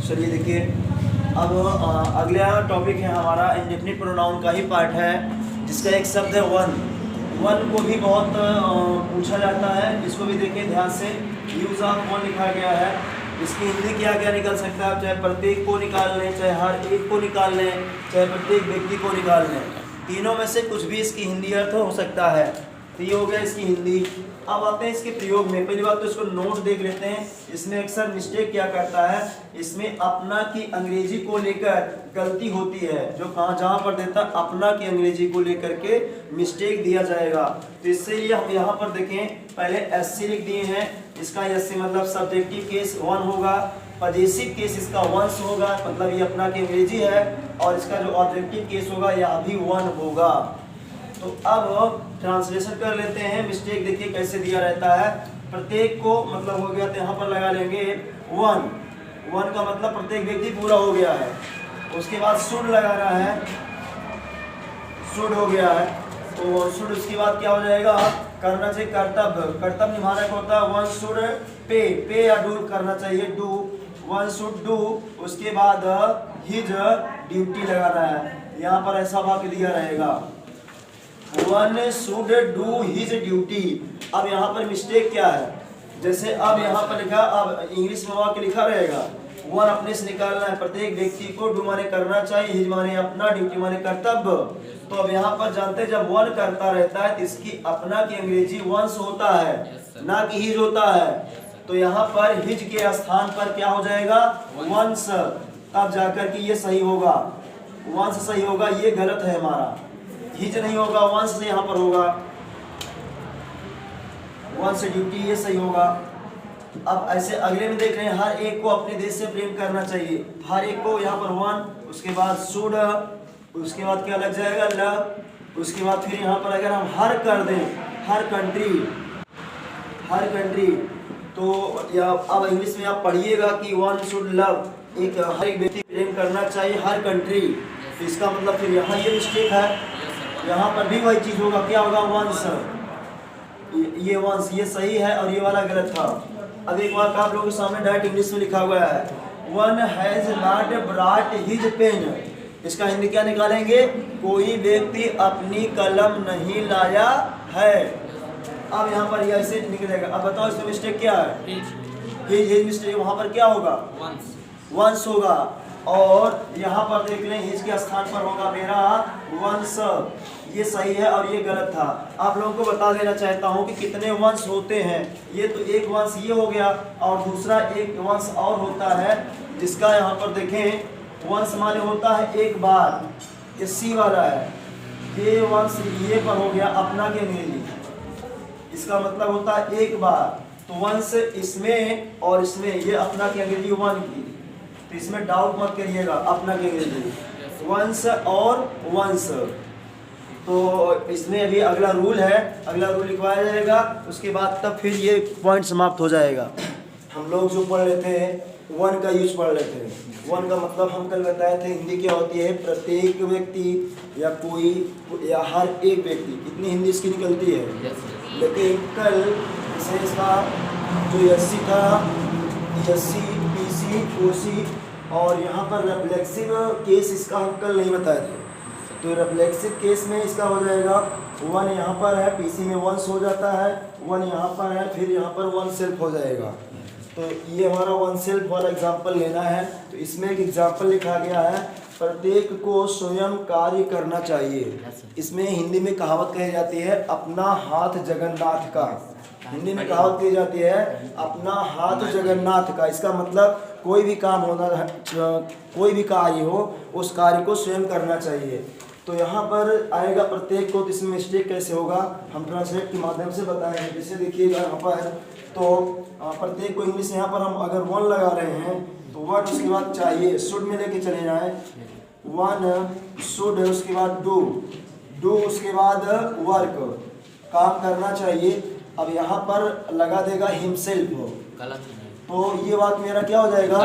चलिए देखिए, अब अगला टॉपिक है हमारा इंडेफिनिट प्रोनाउन का ही पार्ट है, जिसका एक शब्द है वन। वन को भी बहुत पूछा जाता है, इसको भी देखिए ध्यान से। यूज ऑफ वन लिखा गया है, इसकी हिंदी क्या क्या निकल सकता है, चाहे प्रत्येक को निकाल लें, चाहे हर एक को निकाल लें, चाहे प्रत्येक व्यक्ति को निकाल लें, तीनों में से कुछ भी इसकी हिंदी अर्थ हो सकता है। तो ये हो गया इसकी हिंदी। अब आते हैं इसके प्रयोग में। पहली बात तो इसको नोट देख लेते हैं। इसमें अक्सर मिस्टेक क्या करता है, इसमें अपना की अंग्रेजी को लेकर गलती होती है। जो कहाँ जहाँ पर देता अपना की अंग्रेजी को लेकर के मिस्टेक दिया जाएगा। तो इससे ये हम यहाँ पर देखें, पहले एससी लिख दिए हैं, इसका एससी मतलब सब्जेक्टिव केस वन होगा, पजेसिव केस इसका वंस होगा, मतलब ये अपना की अंग्रेजी है, और इसका जो ऑब्जेक्टिव केस होगा यह भी वन होगा। तो अब ट्रांसलेशन कर लेते हैं। मिस्टेक देखिए कैसे दिया रहता है, प्रत्येक को मतलब हो गया, तो यहाँ पर लगा लेंगे वन। वन का मतलब प्रत्येक व्यक्ति पूरा हो गया है। उसके बाद शुड लगा रहा है, शुड हो गया है, तो शुड उसके बाद क्या हो जाएगा, करना चाहिए कर्तव्य। कर्तव्य निभाना का होता है वन शुड पे या डू करना चाहिए, डू, वन शुड डू। उसके बाद हिज ड्यूटी लगाना है, यहाँ पर ऐसा वाक्य दिया रहेगा, one should do his duty. अब यहाँ पर मिस्टेक क्या है, जैसे अब यहाँ पर लिखा, अब इंग्लिश में वाक्य लिखा रहेगा, वन अपने से निकालना है, प्रत्येक व्यक्ति को, डू माने करना चाहिए, हिज माने अपना, ड्यूटी माने कर्तव्य। तो अब यहाँ पर जानते हैं जब वन करता रहता है तो इसकी अपना की अंग्रेजी वंस होता है, ना कि हिज होता है। तो यहाँ पर हिज के स्थान पर क्या हो जाएगा, वंस, तब जाकर के ये सही होगा, वंस सही होगा। ये गलत है हमारा, हिज नहीं होगा, वंस से यहाँ पर होगा, वंस ड्यूटी, ये सही होगा। अब ऐसे अगले में देख रहे हैं, हर एक को अपने देश से प्रेम करना चाहिए, हर एक को, यहाँ पर वन, उसके बाद शुड, उसके बाद क्या लग जाएगा, लव, उसके बाद फिर यहाँ पर अगर हम हर कर दें, हर कंट्री, हर कंट्री, तो या अब इंग्लिश में आप पढ़िएगा कि वन शुड लव, एक हर एक व्यक्ति प्रेम करना चाहिए, हर कंट्री। तो इसका मतलब फिर यहाँ ये मिस्टेक है, यहाँ पर भी वही चीज होगा, क्या होगा, वंस, ये वंस, ये सही है और ये वाला गलत था। अब एक बार आप लोगों के सामने डायरेक्ट इंग्लिश में लिखा हुआ है, one has not brought his pen. इसका हिंदी क्या निकालेंगे, कोई व्यक्ति अपनी कलम नहीं लाया है। अब यहाँ पर ये ऐसे निकलेगा। अब बताओ इसमें मिस्टेक क्या है, हिज मिस्टेक, वहाँ पर क्या होगा, वंस होगा। और यहाँ पर देख लें, हिज के स्थान पर होगा मेरा वंश, ये सही है और ये गलत था। आप लोगों को बता देना चाहता हूँ कि कितने वंश होते हैं। ये तो एक वंश ये हो गया, और दूसरा एक वंश और होता है, जिसका यहाँ पर देखें, वंश माने होता है एक बार, ये सी वाला है, ये वंश ये पर हो गया अपना के अंग्रेजी, इसका मतलब होता है एक बार। तो वंश इसमें और इसमें, ये अपना की अंग्रेजी वन की, तो इसमें डाउट मत करिएगा, अपना के अंग्रेजी वंश और वंश। तो इसमें अभी अगला रूल है, अगला रूल लिखवाया जाएगा, उसके बाद तब फिर ये पॉइंट समाप्त हो जाएगा। हम लोग जो पढ़ लेते हैं वन का यूज पढ़ लेते हैं। वन का मतलब हम कल बताए थे, हिंदी क्या होती है, प्रत्येक व्यक्ति या कोई या हर एक व्यक्ति, इतनी हिंदी इसकी निकलती है। लेकिन कल इसे इसका जो एससी था, एससी, पीसी, ओसी, और यहाँ पर रिफ्लेक्सिव केस इसका हम कल नहीं बताए थे। तो रिफ्लेक्सिव केस में इसका हो जाएगा, वन यहाँ पर है, पीसी में वंस हो जाता है, वन यहाँ पर है, फिर यहाँ पर वन सेल्फ हो जाएगा। तो ये हमारा वन सेल्फ वाला एग्जाम्पल लेना है। तो इसमें एक एग्जाम्पल लिखा गया है, प्रत्येक को स्वयं कार्य करना चाहिए। इसमें हिंदी में कहावत कही जाती है, अपना हाथ जगन्नाथ का। हिंदी में कहावत कही जाती है, अपना हाथ जगन्नाथ का। इसका मतलब कोई भी काम होना, कोई भी कार्य हो, उस कार्य को स्वयं करना चाहिए। तो यहाँ पर आएगा प्रत्येक को, तो इसमें मिस्टेक कैसे होगा हम ट्रांसलेट के माध्यम से बताएंगे। जैसे देखिएगा यहाँ पर, तो प्रत्येक को इंग्लिश यहाँ पर हम अगर वन लगा रहे हैं, तो वन उसके बाद चाहिए, शुड में लेके चले जाएं, वन शुड, उसके बाद डू, डू उसके बाद वर्क, काम करना चाहिए। अब यहाँ पर लगा देगा हिमसेल्फ, गलत। तो ये बात मेरा क्या हो जाएगा,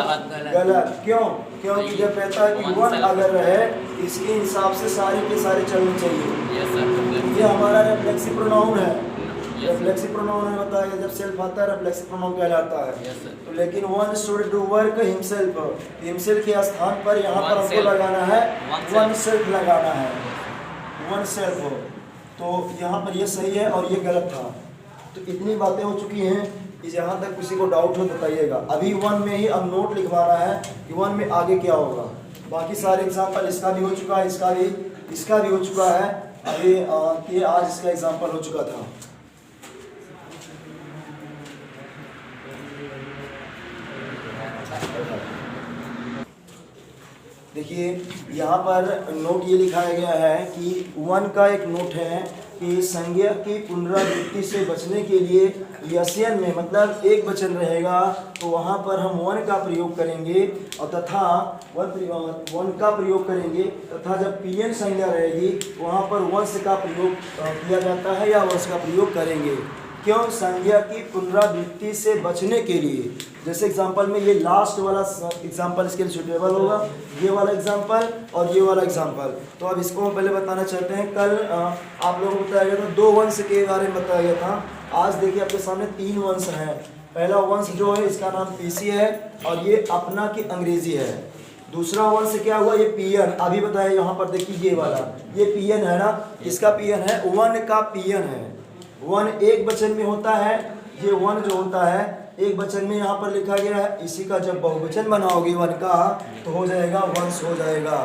गलत। क्यों, क्योंकि जब कहता है कि वन अगर रहे, इसके हिसाब से सारे के सारे चलने चाहिए। ये हमारा रिफ्लेक्सिव प्रोनाउन है, रिफ्लेक्सिव प्रोनाउन ने बताया जब सेल्फ आता है रिफ्लेक्सिव प्रोनाउन कहलाता है। तो लेकिन one should do work himself, himself के स्थान पर यहाँ पर हमको लगाना है वन सेल्फ लगाना है, वन सेल्फ हो। तो यहाँ पर ये सही है और ये गलत था। तो इतनी बातें हो चुकी हैं कि जहाँ तक किसी को डाउट हो बताइएगा। अभी वन में ही अब नोट लिखवाना है कि वन में आगे क्या होगा। बाकी सारे एग्जाम्पल इसका भी हो चुका है, इसका भी हो चुका है। अभी ये आज इसका एग्जाम्पल हो चुका था। देखिए यहाँ पर नोट ये लिखाया गया है कि वन का एक नोट है कि संज्ञा की पुनरावृत्ति से बचने के लिए यस्यन में मतलब एक वचन रहेगा तो वहाँ पर हम वन का प्रयोग करेंगे और तथा वन का प्रयोग करेंगे तथा जब पीएन संज्ञा रहेगी वहाँ पर वंश का प्रयोग किया जाता है या वंश का प्रयोग करेंगे। क्यों? संज्ञा की पुनरावृत्ति से बचने के लिए। जैसे एग्जांपल में ये लास्ट वाला एग्जांपल इसके लिए सुटेबल होगा, ये वाला एग्जांपल और ये वाला एग्जांपल। तो अब इसको हम पहले बताना चाहते हैं। कल आप लोगों को बताया गया था 2 वंश के बारे में बताया गया था। आज देखिए आपके सामने 3 वंश हैं। पहला वंश जो है इसका नाम पीसी है और ये अपना की अंग्रेजी है। दूसरा वंश क्या हुआ? ये पीएन। अभी बताया यहाँ पर देखिए ये वाला, ये पीएन है ना, इसका पीएन है, वन का पीएन है। वन एक वचन में होता है, ये वन जो होता है एक वचन में यहाँ पर लिखा गया है। इसी का जब बहुवचन बनाओगे वन का तो हो जाएगा वंश हो जाएगा।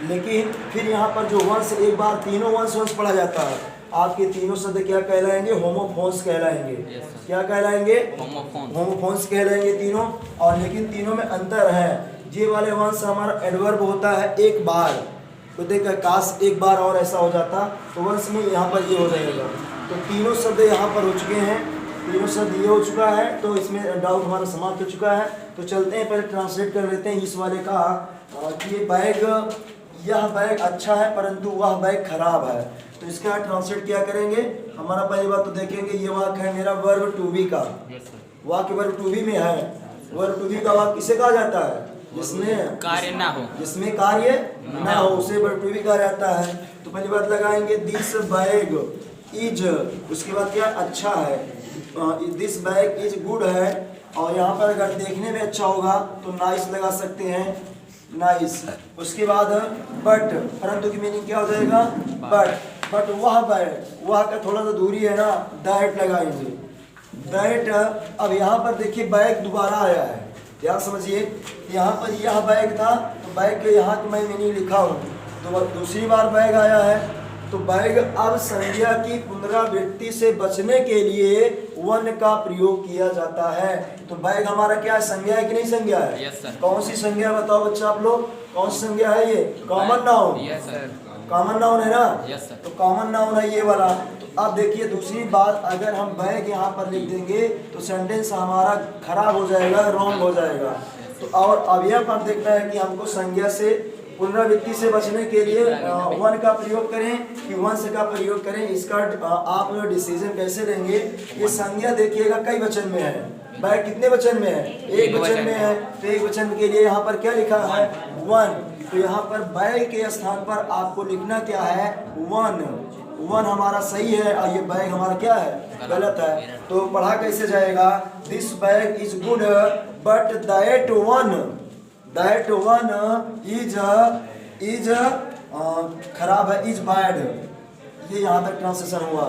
लेकिन फिर यहाँ पर जो वंश एक बार तीनों वंश पढ़ा जाता है। आपके तीनों शब्द क्या कहलाएंगे? होमोफोन्स कहलाएंगे। क्या कहलाएंगे? होमोफोन्स कहलाएंगे तीनों। और लेकिन तीनों में अंतर है। ये वाले वंश हमारा एडवर्ब होता है एक बार, तो देखा काश एक बार और ऐसा हो जाता तो वंश में यहाँ पर ये हो जाएगा। तो तीनों शब्द यहाँ पर हो चुके हैं, तीनों शब्द ये हो चुका है। तो इसमें डाउट हमारा समाप्त हो चुका है। तो चलते हैं पहले ट्रांसलेट कर लेते हैं इस वाले का कि ये बैग, यह बैग अच्छा है परंतु वह बैग खराब है। तो इसका ट्रांसलेट क्या करेंगे? हमारा पहली बात तो देखेंगे ये वाक्य है मेरा वर्ब टू बी का। वाक्य वर्ब टू बी में है। वर्ब टू बी का वाक्य किसे कहा जाता है? जिसमें कार्य ना हो, जिसमें कार्य ना हो उसे वर्ब टू बी कहा जाता है। तो पहली बात लगाएंगे दिस बैग इज, उसके बाद क्या? अच्छा है। दिस बैग इज गुड है। और यहाँ पर अगर देखने में अच्छा होगा तो नाइस लगा सकते हैं, नाइस। उसके बाद बट, परंतु की मीनिंग क्या हो जाएगा? बट वह बैग, वह का थोड़ा सा दूरी है ना, दैट लगाएंगे। दैट। अब यहाँ पर देखिए बैग दोबारा आया है, क्या समझिए? यहाँ पर यह बैग था तो बैग के यहाँ तो मैं मीनिंग लिखा हूँ, तो दूसरी बार बैग आया है। तो बैग अब संज्ञा की पुनरावृत्ति से बचने के लिए वन का प्रयोग किया जाता है। तो बैग हमारा क्या है? संज्ञा है कि नहीं संज्ञा है? कौन सी संज्ञा बताओ बच्चा आप लोग? कौन सी संज्ञा है ये? Common noun. कॉमन नाउन है ना? तो कॉमन नाउन है ये वाला। तो अब देखिए दूसरी बात, अगर हम बैग यहाँ पर लिख देंगे तो सेंटेंस हमारा खराब हो जाएगा, रॉन्ग हो जाएगा। तो और अब यह पर देखना है कि हमको संज्ञा से पुनरावृत्ति से बचने के लिए वन का प्रयोग करें कि वंश का प्रयोग करें। इसका आप डिसीजन कैसे लेंगे? ये संज्ञा देखिएगा कई वचन में है, बैग कितने वचन में है? एक वचन में है। तो एक वचन के लिए यहाँ पर क्या लिखा है? वन। तो यहाँ पर बैग के स्थान पर आपको लिखना क्या है? वन। वन हमारा सही है और ये बैग हमारा क्या है? गलत है। तो पढ़ा कैसे जाएगा? This bag is good but that one is खराब है, इज बैड। ये यहाँ तक ट्रांसलेशन हुआ।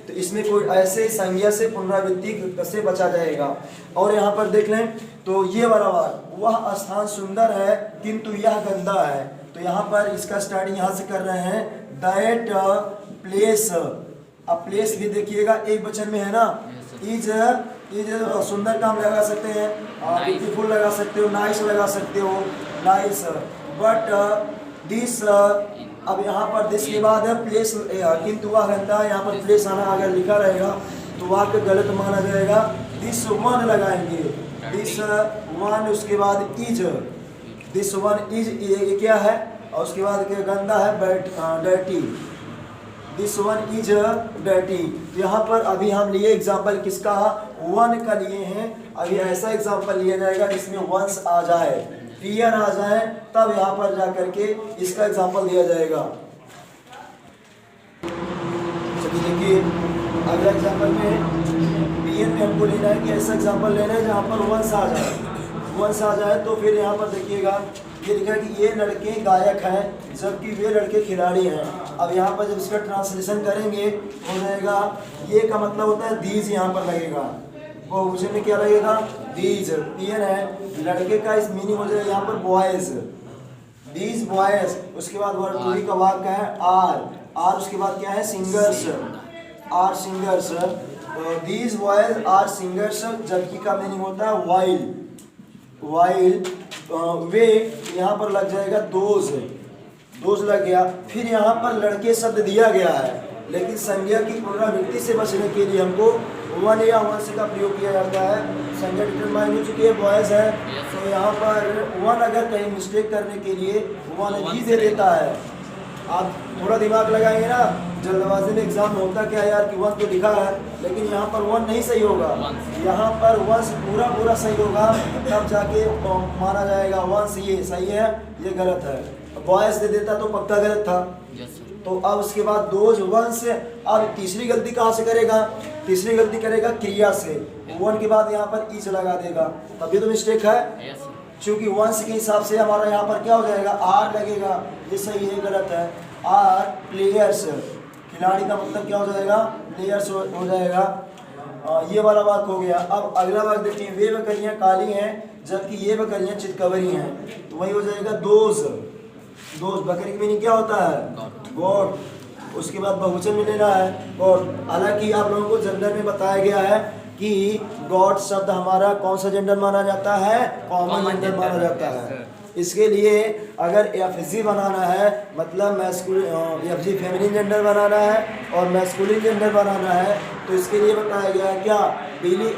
तो इसमें कोई ऐसे संज्ञा से पुनरावृत्ति कैसे बचा जाएगा? और यहाँ पर देख लें तो ये वाला वाक्य, वह स्थान सुंदर है किंतु यह गंदा है। तो यहाँ पर इसका स्टार्टिंग यहाँ से कर रहे हैं, दैट प्लेस। अब प्लेस भी देखिएगा एक वचन में है ना, इज सुंदर का हम लगा सकते हैं, ब्यूटीफुल लगा सकते हो, नाइस लगा सकते हो, नाइस। बट दिस, अब यहाँ पर दिस के बाद है प्लेस, किंतु वह गंदा है। यहाँ पर प्लेस आना अगर लिखा रहेगा तो वाक्य गलत माना जाएगा। दिस वन लगाएंगे, दिस वन। उसके बाद इज, दिस वन इज, ये क्या है? और उसके बाद क्या? गंदा है, dirty. This one is dirty. यहाँ पर अभी हम लिए एग्जाम्पल किसका? वन का लिए हैं। अभी ऐसा एग्जाम्पल लिया जाएगा जिसमें वंश आ जाए, पीएन आ जाए, तब यहाँ पर जा करके इसका एग्जाम्पल दिया जाएगा। चलिए देखिए अगला एग्जाम्पल में बी में हमको लेना है कि ऐसा एग्जाम्पल लेना है जहाँ पर वंस आ जाए, वंस आ जाए। तो फिर यहाँ पर देखिएगा ये लिखा है कि ये लड़के गायक हैं जबकि वे लड़के खिलाड़ी हैं। अब यहाँ पर जब इसका ट्रांसलेशन करेंगे हो जाएगा, ये का मतलब होता है दीज, यहाँ पर लगेगा वो मुझे में क्या लगेगा दीज, पीएन है, लड़के का इस मीनिंग हो जाएगा यहाँ पर बॉयज, दीज बॉयज। उसके बाद वर्ड टू का वाक्य है आर, उसके बाद क्या है singers, are singers, these boys are singers, जबकि का मीनिंग होता है वाइल, वाइल वे, यहाँ पर लग जाएगा दोज, दोज लग गया। फिर यहाँ पर लड़के शब्द दिया गया है लेकिन संज्ञा की पुनरावृत्ति से बचने के लिए हमको वन या वंस का प्रयोग किया जाता है। संज्ञा डिटरमाइन हो चुकी है बॉयज है, तो यहाँ पर वन अगर कहीं मिस्टेक करने के लिए वन ही दे देता है। आप थोड़ा दिमाग लगाएंगे ना, जल्दबाजी में एग्जाम में होता क्या यार कि वन तो लिखा है लेकिन यहाँ पर वन नहीं सही होगा, यहाँ पर वंस पूरा पूरा सही होगा तब जाके माना जाएगा वंस ये सही है ये गलत है। बॉयज दे देता तो पक्का गलत था। तो अब उसके बाद दोज वंस, अब तीसरी गलती कहाँ से करेगा, तीसरी गलती करेगा क्रिया से, वन के बाद यहाँ पर ईच लगा देगा, तभी तो मिस्टेक है। क्योंकि वंश के हिसाब से हमारा यहाँ पर क्या हो जाएगा आर लगेगा, ये सही है गलत है। आर प्लेयर्स, खिलाड़ी का मतलब क्या हो जाएगा प्लेयर्स हो जाएगा। ये वाला वाक हो गया। अब अगला वाक देखिए, वे बकरियाँ काली हैं जबकि ये बकरियाँ चितकबरी हैं, तो वही हो जाएगा दोज, दोज। बकरी की मीनिंग क्या होता है गॉड। उसके बाद बहुवचन में लेना है गॉड। हालांकि आप लोगों को जेंडर में बताया गया है कि गॉड शब्द हमारा कौन सा जेंडर माना जाता है, कॉमन जेंडर माना जाता है। इसके लिए अगर एफजी बनाना है मतलब एफजी फेमिनिन जेंडर बनाना है और मैस्कुलिन जेंडर बनाना है, तो इसके लिए बताया गया है क्या बिली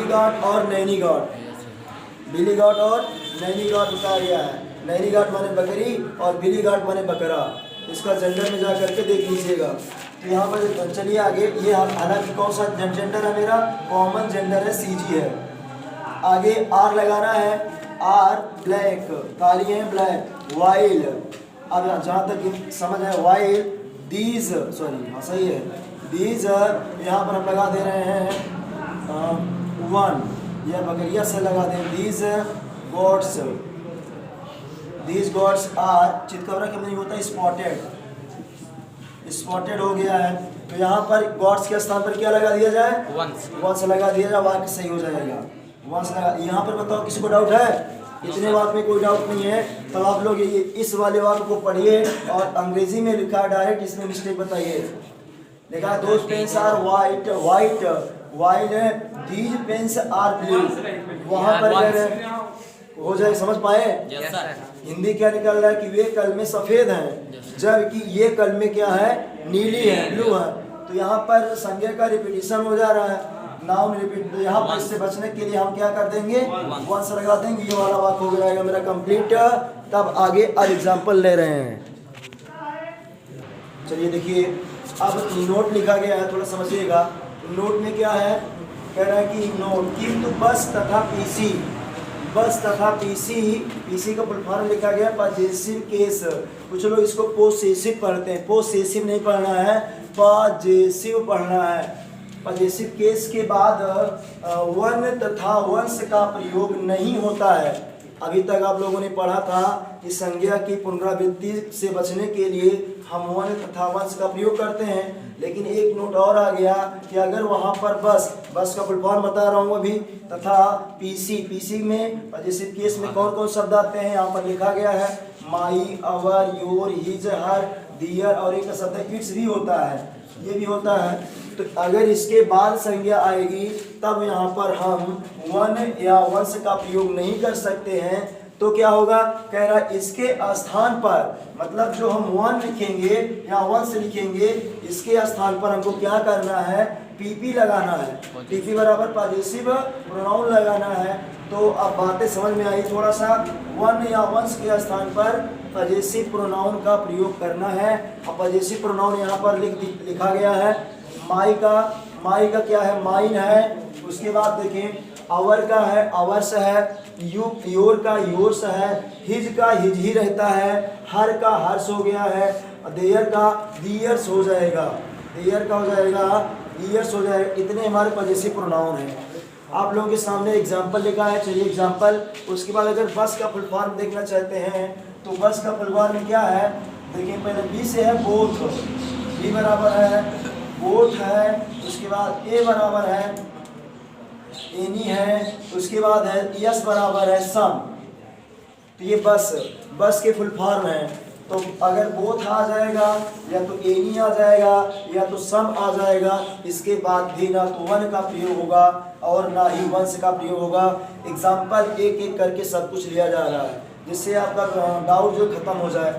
गॉड और नैनी गॉड, बिली गॉड और नैनी गॉड बताया गया है। नैनी गॉड माने बकरी और बिली गॉड माने बकरा। इसका जेंडर में जा करके देख लीजिएगा। तो यहाँ पर चलिए आगे, ये हालांकि कौन सा जेंडर है मेरा, कॉमन जेंडर है सीजी है। आगे आर लगाना है, आर ब्लैक, काली है ब्लैक, वाइल। अब जहाँ तक समझ है वाइल, दीज सॉरी हाँ सही है, दीज यहाँ पर हम लगा दे रहे हैं वन, यह बकरिया से लगा दें these gods, these gods are, चितकबरा का मीनिंग होता है स्पॉटेड, स्पॉटेड हो गया है। तो यहाँ पर गॉड्स के स्थान पर क्या लगा दिया जाए वंस, वंस लगा दिया जाए, वाक्य सही हो जाएगा वंस लगा। यहाँ पर बताओ किसी को डाउट है, इतने बात में कोई डाउट नहीं है। तो आप लोग ये इस वाले वाक्य को पढ़िए और अंग्रेजी में लिखा है डायरेक्ट, इसमें मिस्टेक बताइए। लिखा है those pens are white, white white है, दीज पेन्स आर ब्लू, वहाँ पर हो जाए, समझ पाए। हिंदी क्या निकल रहा है कि वे कलमे सफेद हैं जबकि ये कलमे क्या है नीली है, ब्लू है। तो यहाँ पर संज्ञा का रिपीटिशन हो जा रहा है, नाउन रिपीट। तो यहाँ पर इससे बचने के लिए हम क्या कर देंगे वंस लगा देंगे, ये वाला वाक्य हो जाएगा मेरा कंप्लीट। तब आगे अब एग्जाम्पल ले रहे हैं। चलिए देखिए, अब नोट लिखा गया है, थोड़ा समझिएगा। नोट में क्या है, कह रहा है कि नोट किंतु बस तथा पीसी, बस तथा पीसी, पीसी का फुल फॉर्म लिखा गया पॉजेसिव केस। कुछ लोग इसको पोसेसिव पढ़ते हैं, पोसेसिव नहीं पढ़ना है, पॉजेसिव पढ़ना है। पॉजेसिव केस के बाद वन तथा वंश का प्रयोग नहीं होता है। अभी तक आप लोगों ने पढ़ा था कि संज्ञा की पुनरावृत्ति से बचने के लिए हम वन तथा वंश का प्रयोग करते हैं, लेकिन एक नोट और आ गया कि अगर वहाँ पर बस का फुल फॉर्म बता रहा हूँ अभी, तथा पीसी, पीसी में पॉजेसिव केस में कौन कौन शब्द आते हैं यहाँ पर लिखा गया है, माई, अवर, योर, हिज, हर, दियर और एक शब्द है इट्स भी होता है, ये भी होता है। तो अगर इसके बाद संज्ञा आएगी तब यहाँ पर हम वन या वंश का प्रयोग नहीं कर सकते हैं। तो क्या होगा, कह रहा है इसके स्थान पर, मतलब जो हम वन लिखेंगे या वंश लिखेंगे, इसके स्थान पर हमको क्या करना है, पीपी लगाना है। पीपी बराबर पॉजेसिव प्रोनाउन लगाना है। तो अब बातें समझ में आई थोड़ा सा। वन या वंश के स्थान पर पॉजेसिव प्रोनाउन का प्रयोग करना है। अब पॉजेसिव प्रोनाउन यहाँ पर लिखा गया है। माई का क्या है, माइन है। उसके बाद देखें, आवर का है, आवर्स है। योर का योर्स है। हिज का हिज ही रहता है। हर का हर्ष हो गया है। देयर का दियर्स हो जाएगा। ईयर का हो जाएगा ईयर्स हो जाएगा। इतने हमारे पॉजेसिव प्रोनाउन हैं। आप लोगों के सामने एग्जाम्पल लिखा है, चलिए एग्जाम्पल। उसके बाद अगर बस का फुल फॉर्म देखना चाहते हैं तो बस का फुल फॉर्म क्या है, देखिए पहले बी से है बोथ, बी बराबर है बोथ है, उसके बाद ए बराबर है एनी है, उसके बाद है यस बराबर है सम। तो ये बस के फुल फॉर्म है। तो अगर बोथ आ जाएगा या तो एनी आ जाएगा या तो सम आ जाएगा, इसके बाद भी ना तो वन का प्रयोग होगा और ना ही वंस का प्रयोग होगा। एग्जाम्पल एक एक करके सब कुछ लिया जा रहा है जिससे आपका डाउट जो खत्म हो जाए।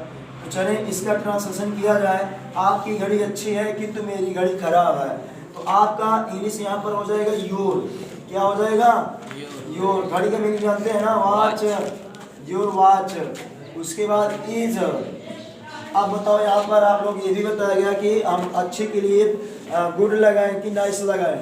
तो चलें इसका ट्रांसलेशन किया जाए। आपकी घड़ी अच्छी है किंतु मेरी घड़ी खराब है। तो आपका इंग्लिश यहाँ पर हो जाएगा योर। क्या हो जाएगा? योर। घड़ी का मीनिंग जानते हैं ना, वॉच, योर वॉच। उसके बाद इज। अब बताओ यहाँ पर आप लोग ये भी बताया गया कि हम अच्छे के लिए गुड लगाएं कि नाइस लगाएं?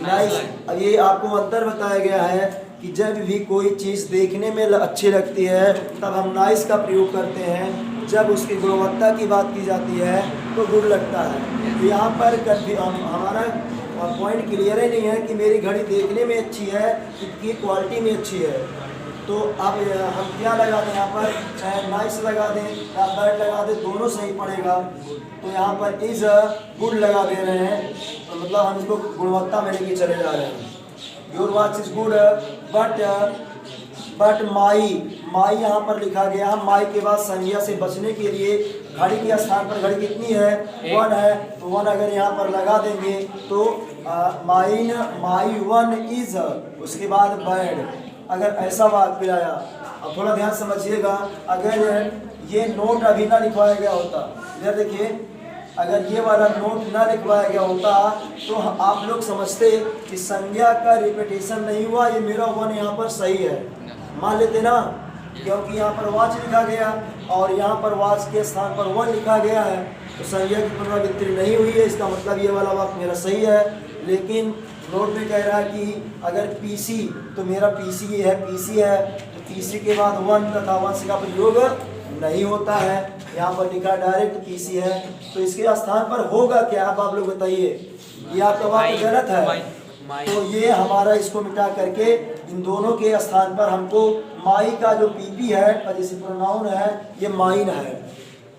नाइस। अब ये आपको अंतर बताया गया है कि जब भी कोई चीज़ देखने में अच्छी लगती है तब हम नाइस का प्रयोग करते हैं, जब उसकी गुणवत्ता की बात की जाती है तो गुड लगता है। तो यहाँ पर हमारा पॉइंट क्लियर ही नहीं है कि मेरी घड़ी देखने में अच्छी है कि क्वालिटी में अच्छी है। तो अब हम क्या लगा दें यहाँ पर, चाहे नाइस लगा दें या बैड लगा दें, दोनों सही पड़ेगा। तो यहाँ पर इज गुड लगा दे रहे हैं, तो मतलब हम इसको गुणवत्ता में लेके चले जा रहे हैं। Your watch is good but my यहाँ पर लिखा गया। माई के बाद संज्ञा से बचने के लिए घड़ी के स्थान पर घड़ी कितनी है? 1 है। तो 1 अगर यहाँ पर लगा देंगे तो माई 1 इज, उसके बाद बैड। अगर ऐसा वाक्य आया, अब थोड़ा ध्यान समझिएगा, अगर ये नोट अभी ना लिखवाया गया होता, इधर देखिए, अगर ये वाला नोट ना लिखवाया गया होता तो आप लोग समझते कि संज्ञा का रिपीटेशन नहीं हुआ, ये मेरा 1 यहाँ पर सही है, मान लेते ना, क्योंकि यहाँ पर वॉच लिखा गया और यहाँ पर वॉच के स्थान पर 1 लिखा गया है, तो संज्ञा की पुनरावृत्ति नहीं हुई है। इसका मतलब ये वाला वाक्य मेरा सही है। लेकिन नोट में कह रहा है कि अगर पीसी, तो मेरा पीसी है, पीसी है, तो पीसी के बाद 1 तथा वंश का प्रयोग नहीं होता है। यहाँ पर लिखा डायरेक्ट पीसी है, तो इसके स्थान पर होगा क्या? आप लोग बताइए, ये आपका वाक्य गलत है। तो ये हमारा इसको मिटा करके इन दोनों के स्थान पर हमको माई का जो पीपी है पॉजेसिव प्रोनाउन है, ये माइन है,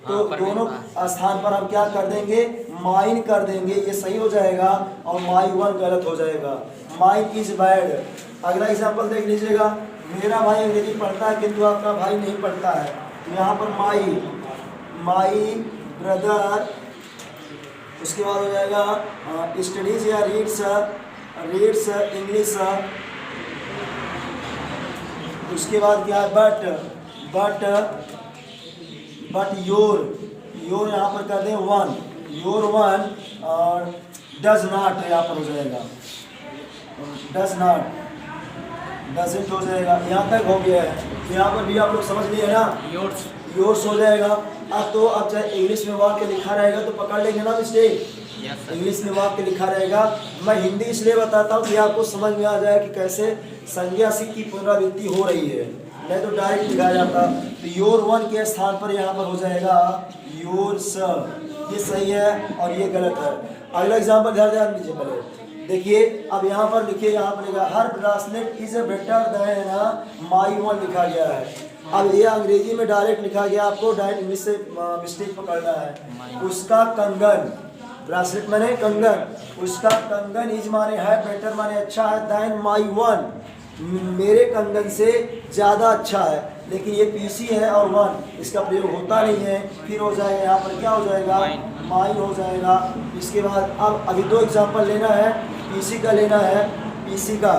तो दोनों स्थान पर हम क्या कर देंगे? माइन कर देंगे, ये सही हो जाएगा और माई 1 गलत हो जाएगा। Mine is bad. अगला एग्जांपल देख लीजिएगा। मेरा भाई अंग्रेजी पढ़ता है किंतु आपका भाई नहीं पढ़ता है, तो यहाँ पर माई ब्रदर, उसके बाद हो जाएगा स्टडीज या रीड्स इंग्लिश, उसके बाद क्या है? बट योर यहाँ पर कर दें 1, योर 1 और डज नॉट यहाँ पर हो जाएगा, डज नॉट, डजंट हो जाएगा। यहाँ तक हो गया है, तो यहाँ पर भी आप लोग समझ लिए ना, योर्स हो जाएगा। अब चाहे इंग्लिश में वाक्य लिखा रहेगा तो पकड़ लेंगे ना मिस्टेक, इंग्लिश में वाक्य लिखा रहेगा। मैं हिंदी इसलिए बताता हूँ कि आपको समझ में आ जाए कि कैसे संज्ञा की पुनरावृत्ति हो रही है, नहीं तो डायरेक्ट लिखा जाता। तो योर 1 के स्थान पर यहाँ पर हो जाएगा योर्स, ये सही है और ये गलत है। अगला एग्जाम्पल ध्यान दीजिए पहले, देखिए। अब यहाँ पर लिखिए, यहाँ पर लिखा हर ब्रासलेट इज बेटर देन माई 1 लिखा गया है। अब ये अंग्रेजी में डायरेक्ट लिखा गया, आपको डायरेक्ट इंग्लिश से मिस्टेक पकड़ना है। उसका कंगन, ब्रासलेट माने कंगन, उसका कंगन इज माने है, बेटर माने अच्छा है, देन माई 1 मेरे कंगन से ज़्यादा अच्छा है। लेकिन ये पीसी है और 1 इसका प्रयोग होता नहीं है, फिर हो जाएगा यहाँ पर क्या हो जाएगा? माइन हो जाएगा। इसके बाद अब अभी 2 एग्जाम्पल लेना है, पीसी का लेना है, पीसी का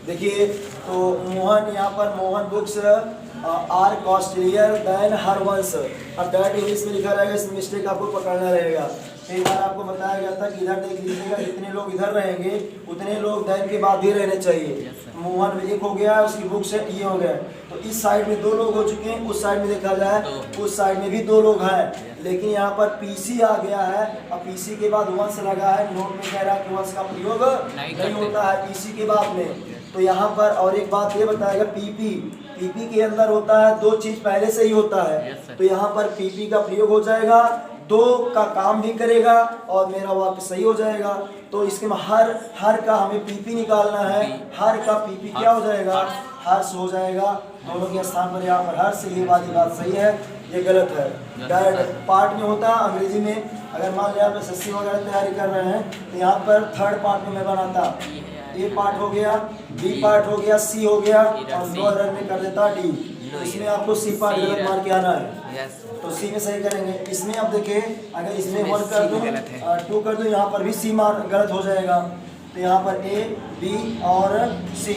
देखिए। तो मोहन, यहाँ पर Mohan books are costlier than her ones. अब डायरेक्ट इंग्लिश में लिखा रहेगा, इस मिस्टेक आपको पकड़ना रहेगा। कई बार आपको बताया गया था कि इधर देख लीजिएगा, जितने लोग इधर रहेंगे उतने लोग दैन के बाद भी रहने चाहिए। मोहन 1 हो गया, उसकी बुक से ये हो गया, तो इस साइड में 2 लोग हो चुके हैं, उस साइड में देखा जाए उस साइड में भी 2 लोग हैं। लेकिन यहाँ पर पीसी आ गया है, अब पीसी के बाद वंश लगा है। नोट में कह रहा है कि वंश का प्रयोग नहीं होता है पीसी के बाद में। तो यहाँ पर और एक बात ये बताएगा, पीपी पीपी के अंदर होता है दो चीज पहले से ही होता है, तो यहाँ पर पीपी का प्रयोग हो जाएगा, दो का काम भी करेगा और मेरा वाक्य सही हो जाएगा। तो इसके में हर का हमें पीपी निकालना है, हर का पीपी क्या हो जाएगा, हर्ष हो जाएगा। दोनों के स्थान पर यहाँ पर हर्ष, ये वाली बात सही है, ये गलत है। डायरेक्ट पार्ट में होता है अंग्रेजी में, अगर मान लिया आप एसएससी वगैरह तैयारी कर रहे हैं तो यहाँ पर थर्ड पार्ट में मैं बनाता, ए पार्ट हो गया, बी पार्ट हो गया, सी हो गया और लोअर रन में कर देता डी। तो इसमें आपको सी पार्ट गलत मार के आना है, तो सी में सही करेंगे। इसमें अब देखिए अगर इसमें 1 कर दूं 2 कर दूं, यहाँ पर भी सी मार गलत हो जाएगा। तो यहाँ पर ए बी और सी,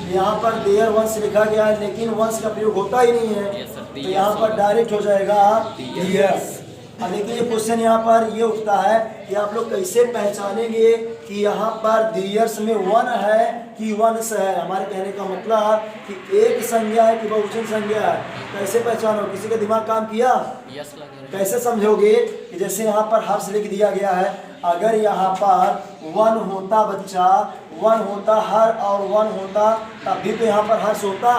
यहाँ पर देयर वंश लिखा गया है लेकिन वंश का प्रयोग होता ही नहीं है, तो यहाँ पर डायरेक्ट हो जाएगा यस। लेकिन ये क्वेश्चन यहाँ पर ये उठता है कि आप लोग कैसे पहचानेंगे कि यहाँ पर दियर्स में वन है कि वंश है। हमारे कहने का मतलब कि एक संज्ञा है कि बहुवचन संज्ञा है, कैसे पहचानो? किसी का दिमाग काम किया? कैसे समझोगे कि जैसे यहाँ पर हर्ष लिख दिया गया है, अगर यहाँ पर वन होता बच्चा, वन होता हर और वन होता तब भी तो यहाँ पर हर्ष होता।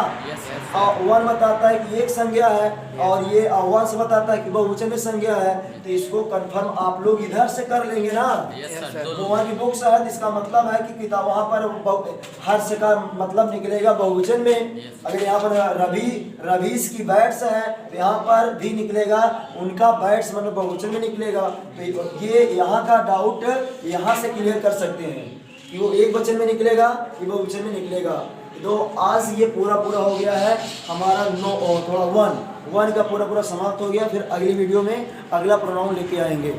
और वन बताता है कि एक संज्ञा है और ये वंश बताता है कि बहुवचन में संज्ञा है, तो इसको कंफर्म आप लोग इधर से कर लेंगे ना। तो वहाँ की बुक्स है, इसका मतलब है कि किताब वहाँ पर हर्ष का मतलब निकलेगा बहुवचन में। अगर यहाँ पर रवीश की बैट्स है तो यहाँ पर भी निकलेगा, उनका बैट्स मतलब बहुवचन में निकलेगा। तो ये यहाँ का डाउट यहाँ से क्लियर कर सकते हैं कि वो एक वचन में निकलेगा कि बहुवचन में निकलेगा। तो आज ये पूरा हो गया है हमारा थोड़ा वन का पूरा समाप्त हो गया। फिर अगली वीडियो में अगला प्रोनाउन लेके आएंगे।